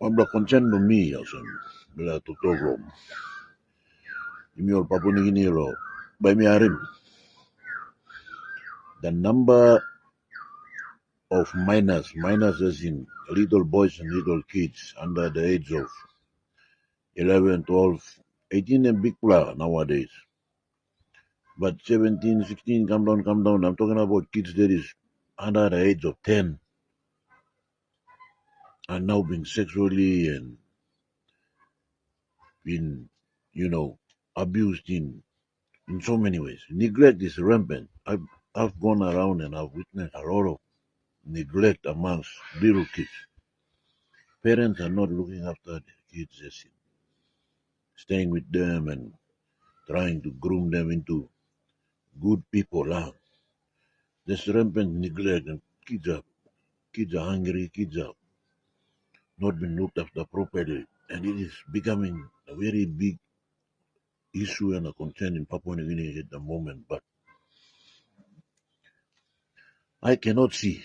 Wabla concern no me also. Bela tutogro. Imiol papunigini ro. By me arim. The number of minors as in little boys and little kids under the age of 11, 12, 18 and big player nowadays. But 17, 16, come down, come down. I'm talking about kids that is under the age of 10 are now being sexually and been, abused in so many ways. Neglect is rampant. I've gone around and I've witnessed a lot of neglect amongst little kids. Parents are not looking after their kids, just staying with them and trying to groom them into good people. There's rampant neglect and kids are hungry, kids are not being looked after properly, and it is becoming a very big issue and a concern in Papua New Guinea at the moment. But I cannot see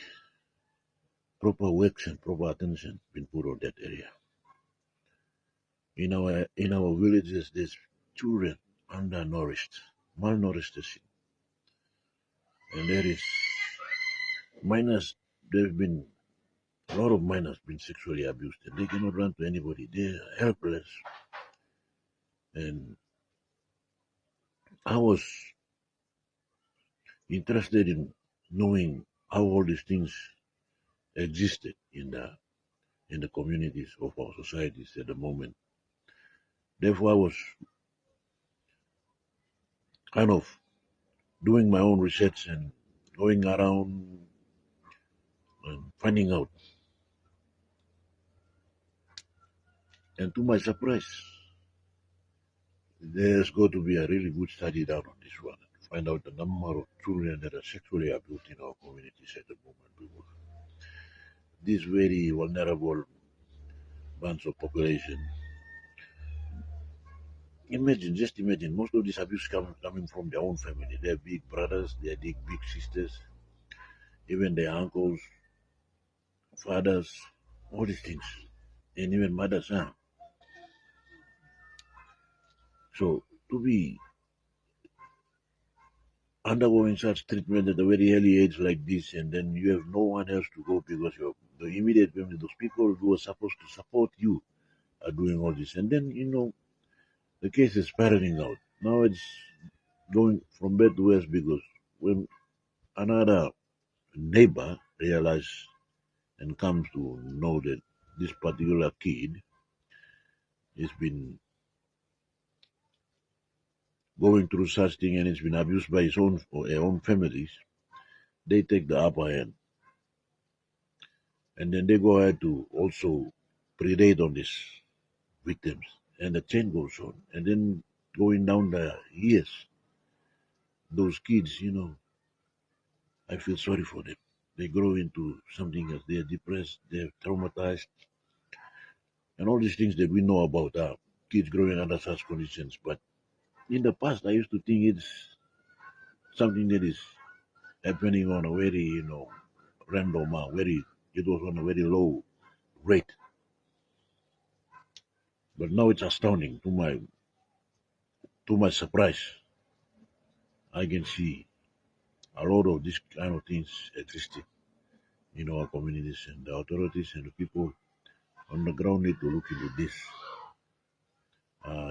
proper works and proper attention being put on that area. In our villages, there's children undernourished, malnourished, and there is minors. There've been a lot of minors been sexually abused, and they cannot run to anybody. They're helpless. And I was interested in knowing how all these things existed in the communities of our societies at the moment. Therefore, I was kind of doing my own research and going around and finding out. And to my surprise, there's going to be a really good study done on this one to find out the number of children that are sexually abused in our communities at the moment. Because these very vulnerable bands of population. Just imagine, most of this abuse coming from their own family. Their big brothers, their big sisters, even their uncles, fathers, all these things, and even mothers. So to be undergoing such treatment at a very early age like this, and then you have no one else to go because the immediate family, those people who are supposed to support you, are doing all this, and then the case is spiraling out. Now it's going from bad to worse because when another neighbor realizes and comes to know that this particular kid has been going through such thing and has been abused by his own or her own families, they take the upper hand. And then they go ahead to also predate on these victims. And the chain goes on. And then going down the years, those kids, I feel sorry for them. They grow into something else. They're depressed, they're traumatized, and all these things that we know about kids growing under such conditions. But in the past, I used to think it's something that is happening on a very, random, it was on a very low rate. But now it's astounding to my surprise. I can see a lot of these kind of things existing in our communities, and the authorities and the people on the ground need to look into this.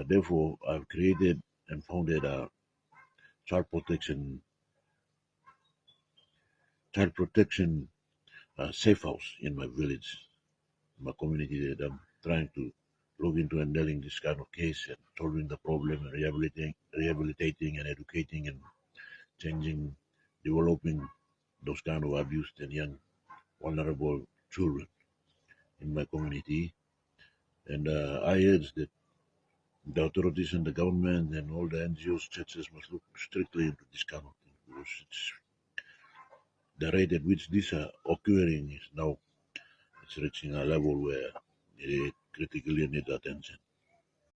Therefore, I've created and founded a child protection child protection safe house in my village, my community that I'm trying to look into and dealing this kind of case and solving the problem and rehabilitating and educating and changing, developing those kind of abused and young vulnerable children in my community. And I urge that the authorities and the government and all the NGOs, churches must look strictly into this kind of thing because the rate at which these are occurring is now it's reaching a level where it critically needs attention.